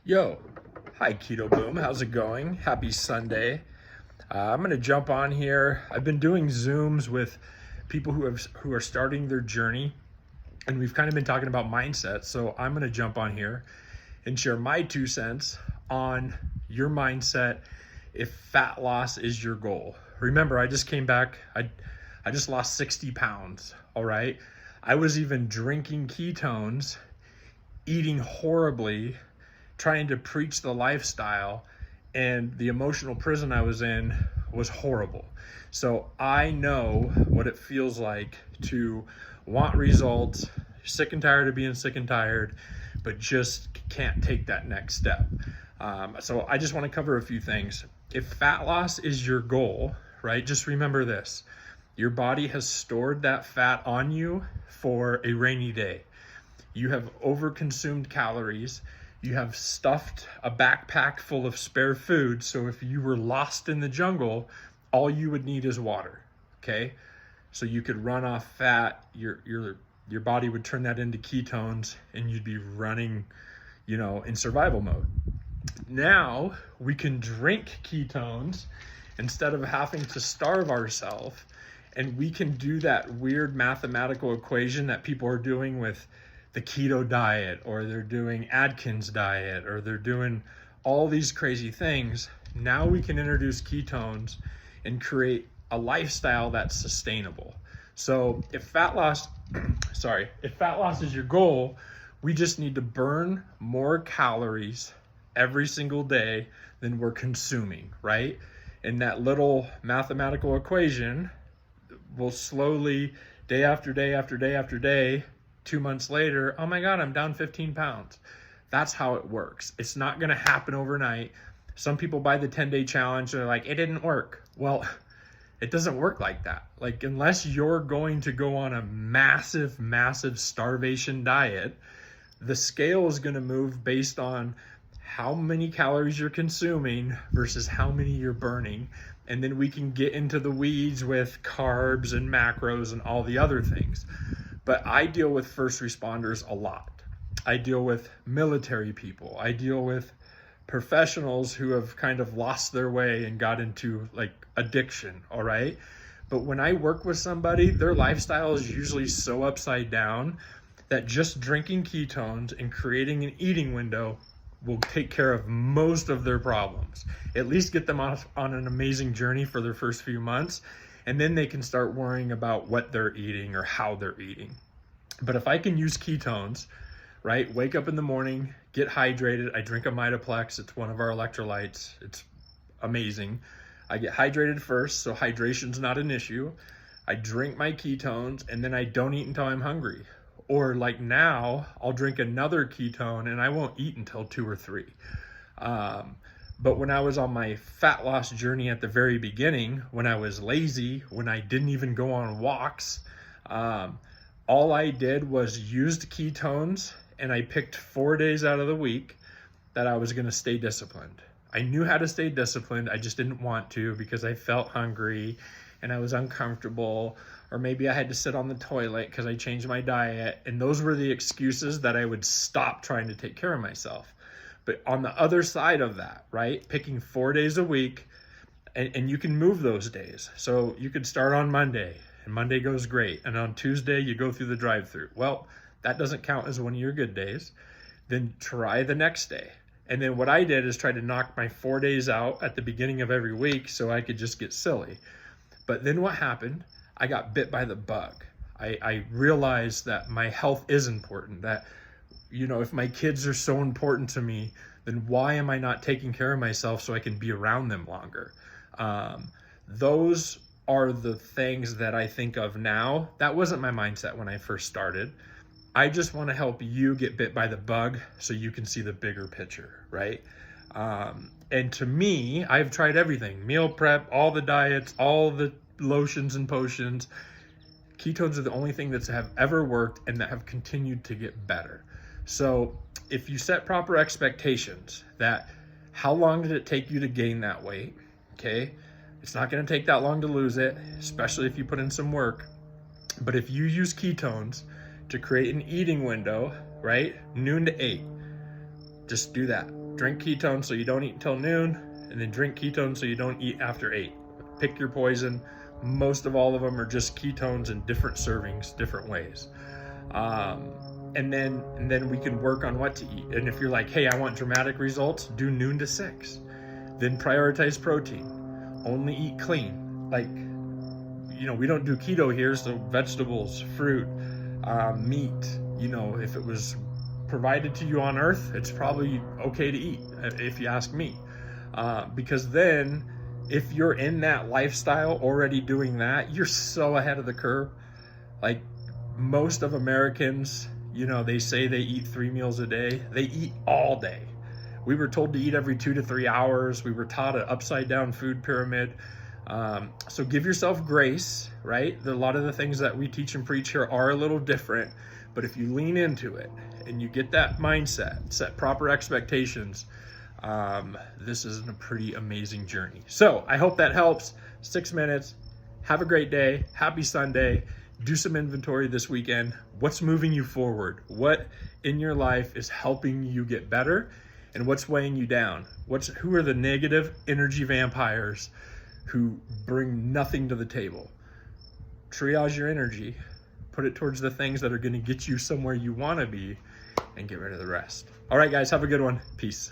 Yo, hi Keto Boom, how's it going? Happy Sunday. I'm gonna jump on here. I've been doing Zooms with people who are starting their journey, and we've kind of been talking about mindset. So I'm gonna jump on here and share my 2 cents on your mindset if fat loss is your goal. Remember, I just came back. I just lost 60 pounds. All right. I was even drinking ketones, eating horribly, trying to preach the lifestyle, and the emotional prison I was in was horrible. So I know what it feels like to want results, sick and tired of being sick and tired, but just can't take that next step. So I just want to cover a few things. If fat loss is your goal, right, just remember this. Your body has stored that fat on you for a rainy day. You have overconsumed calories. You have stuffed a backpack full of spare food. So if you were lost in the jungle, all you would need is water. Okay. So you could run off fat. Your body would turn that into ketones and you'd be running, in survival mode. Now we can drink ketones instead of having to starve ourselves. And we can do that weird mathematical equation that people are doing with the keto diet, or they're doing Atkins diet, or they're doing all these crazy things. Now we can introduce ketones and create a lifestyle that's sustainable. So if fat loss is your goal, we just need to burn more calories every single day than we're consuming, right? And that little mathematical equation will slowly, day after day after day after day, 2 months later, oh my God, I'm down 15 pounds. That's how it works. It's not going to happen overnight. Some people buy the 10-day challenge and they're like, it didn't work. Well, it doesn't work like that. Like, unless you're going to go on a massive, massive starvation diet, the scale is going to move based on how many calories you're consuming versus how many you're burning. And then we can get into the weeds with carbs and macros and all the other things. But I deal with first responders a lot. I deal with military people. I deal with professionals who have kind of lost their way and got into like addiction, all right? But when I work with somebody, their lifestyle is usually so upside down that just drinking ketones and creating an eating window will take care of most of their problems. At least get them off on an amazing journey for their first few months. And then they can start worrying about what they're eating or how they're eating. But if I can use ketones, right? Wake up in the morning, get hydrated. I drink a Mitoplex. It's one of our electrolytes. It's amazing. I get hydrated first, so hydration's not an issue. I drink my ketones, and then I don't eat until I'm hungry. Or like now, I'll drink another ketone, and I won't eat until 2 or 3. But when I was on my fat loss journey at the very beginning, when I was lazy, when I didn't even go on walks, all I did was used ketones, and I picked 4 days out of the week that I was going to stay disciplined. I knew how to stay disciplined. I just didn't want to because I felt hungry and I was uncomfortable, or maybe I had to sit on the toilet because I changed my diet. And those were the excuses that I would stop trying to take care of myself. But on the other side of that, right, picking 4 days a week, and you can move those days. So you could start on Monday, and Monday goes great. And on Tuesday, you go through the drive-through. Well, that doesn't count as one of your good days. Then try the next day. And then what I did is try to knock my 4 days out at the beginning of every week so I could just get silly. But then what happened? I got bit by the bug. I realized that my health is important, that if my kids are so important to me, then why am I not taking care of myself so I can be around them longer? Those are the things that I think of now. That wasn't my mindset when I first started. I just want to help you get bit by the bug so you can see the bigger picture, right? And to me, I've tried everything, meal prep, all the diets, all the lotions and potions. Ketones are the only thing that have ever worked and that have continued to get better. So if you set proper expectations, that how long did it take you to gain that weight? Okay. It's not going to take that long to lose it, especially if you put in some work. But if you use ketones to create an eating window, right? Noon to 8, just do that. drink ketones so you don't eat until noon, and then drink ketones so you don't eat after 8. Pick your poison. Most of all of them are just ketones in different servings, different ways. And then we can work on what to eat. And if you're like, hey, I want dramatic results, do noon to 6. Then prioritize protein. Only eat clean. Like, you know, we don't do keto here, so vegetables, fruit, meat, you know, if it was provided to you on earth, it's probably okay to eat, if you ask me. Because then if you're in that lifestyle already doing that, you're so ahead of the curve. Like most of Americans, you know, they say they eat 3 meals a day. They eat all day. We were told to eat every 2 to 3 hours. We were taught an upside down food pyramid. So give yourself grace, right? A lot of the things that we teach and preach here are a little different, but if you lean into it and you get that mindset, set proper expectations, this is a pretty amazing journey. So I hope that helps. 6 minutes. Have a great day. Happy Sunday. Do some inventory this weekend. What's moving you forward? What in your life is helping you get better? And what's weighing you down? Who are the negative energy vampires who bring nothing to the table? Triage your energy, put it towards the things that are going to get you somewhere you want to be, and get rid of the rest. All right, guys, have a good one. Peace.